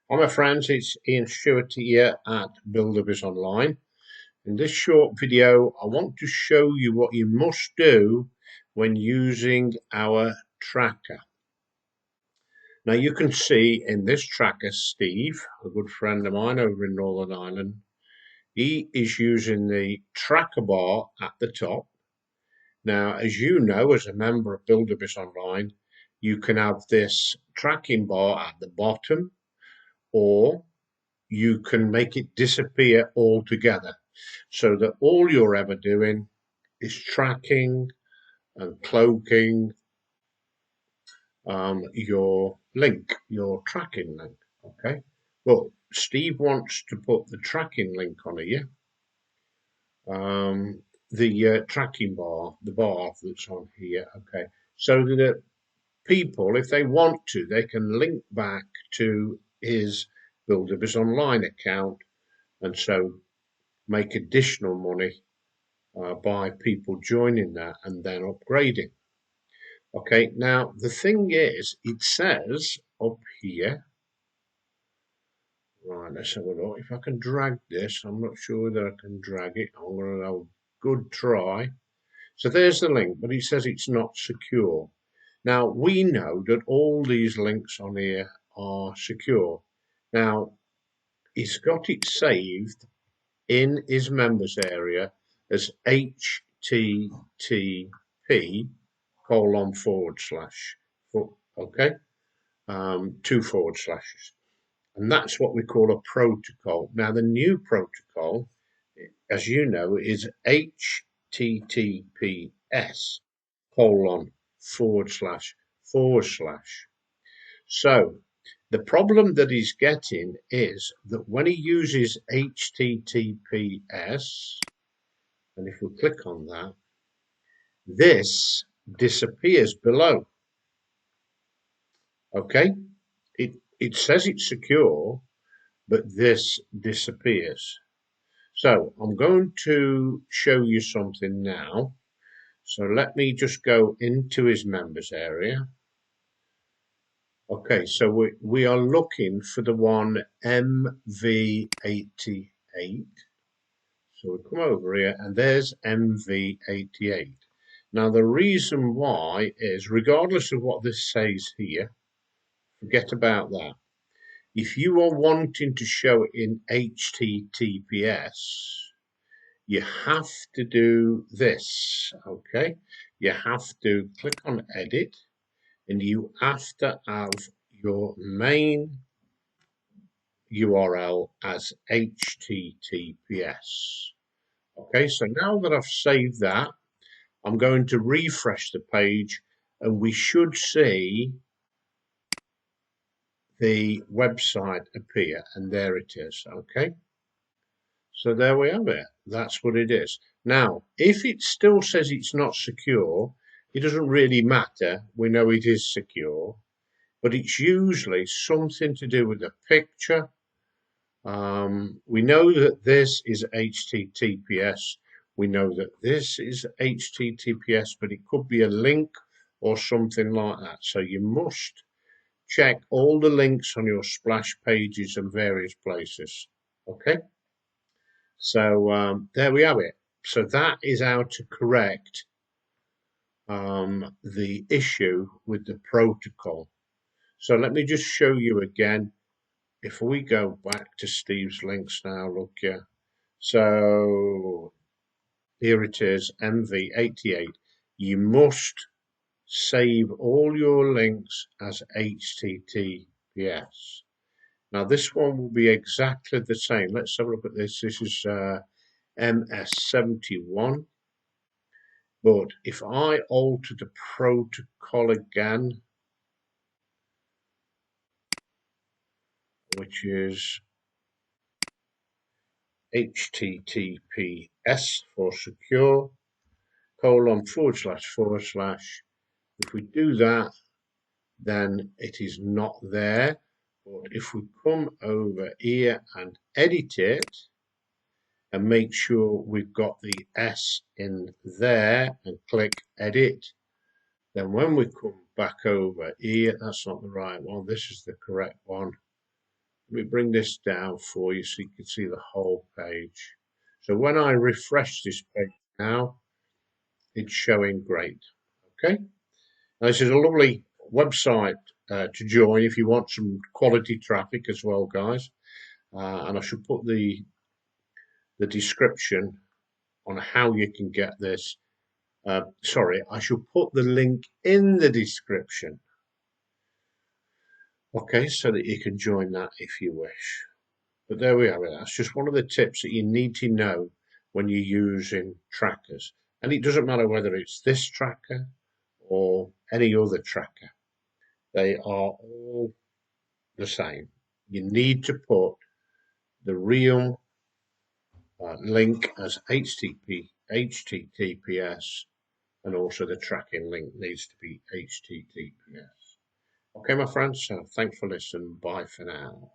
Hi my friends, it's Ian Stewart here at Buildabizonline. In this short video, I want to show you what you must do when using our tracker. Now you can see in this tracker, Steve, a good friend of mine over in Northern Ireland, he is using the tracker bar at the top. Now, as you know, as a member of Buildabizonline, you can have this tracking bar at the bottom, or you can make it disappear altogether so that all you're ever doing is tracking and cloaking your link, your tracking link. Okay. Well, Steve wants to put the tracking link on here, the tracking bar, the bar that's on here. Okay. So that people, if they want to, they can link back to his Buildabizonline account and so make additional money by people joining that and then upgrading. Okay, now the thing is, it says up here, right, let's have a look. If I can drag this, I'm not sure that I can drag it. I'm going to have a good try. So there's the link, but it says it's not secure. Now, we know that all these links on here are secure. Now, he's got it saved in his members area as HTTP : okay, 2 forward slashes. And that's what we call a protocol. Now, the new protocol, as you know, is HTTPS : // So the problem that he's getting is that when he uses HTTPS, and if we click on that, this disappears below. Okay, it says it's secure, but this disappears. So I'm going to show you something now. So let me just go into his members area. Okay, so we are looking for the one MV88. So we come over here and there's MV88. Now the reason why is, regardless of what this says here, forget about that. If you are wanting to show it in HTTPS, you have to do this, okay? You have to click on edit and you have to have your main URL as HTTPS. Okay, so now that I've saved that, I'm going to refresh the page and we should see the website appear, and there it is. Okay, so there we have it. That's what it is. Now, if it still says it's not secure, it doesn't really matter. We know it is secure, but it's usually something to do with the picture. We know that this is HTTPS. We know that this is HTTPS, but it could be a link or something like that. So you must check all the links on your splash pages and various places. Okay, so there we have it. So that is how to correct the issue with the protocol. So let me just show you again. If we go back to Steve's links now, look here. So here it is, MV88. You must save all your links as HTTPS. Now this one will be exactly the same. Let's have a look at this. This is MS71. But if I alter the protocol again, which is HTTPS for secure, : // if we do that, then it is not there. But if we come over here and edit it and make sure we've got the S in there and click edit, then when we come back over here, that's not the right one, this is the correct one. Let me bring this down for you so you can see the whole page. So when I refresh this page now, it's showing great. Okay. Now, this is a lovely website to join if you want some quality traffic as well, guys. And I should put the description on how you can get this. Sorry, I should put the link in the description. Okay, so that you can join that if you wish. But there we have it. That's just one of the tips that you need to know when you're using trackers. And it doesn't matter whether it's this tracker or any other tracker. They are all the same. You need to put the real link as HTTPS, and also the tracking link needs to be HTTPS. Okay, my friends, so thanks for listening. Bye for now.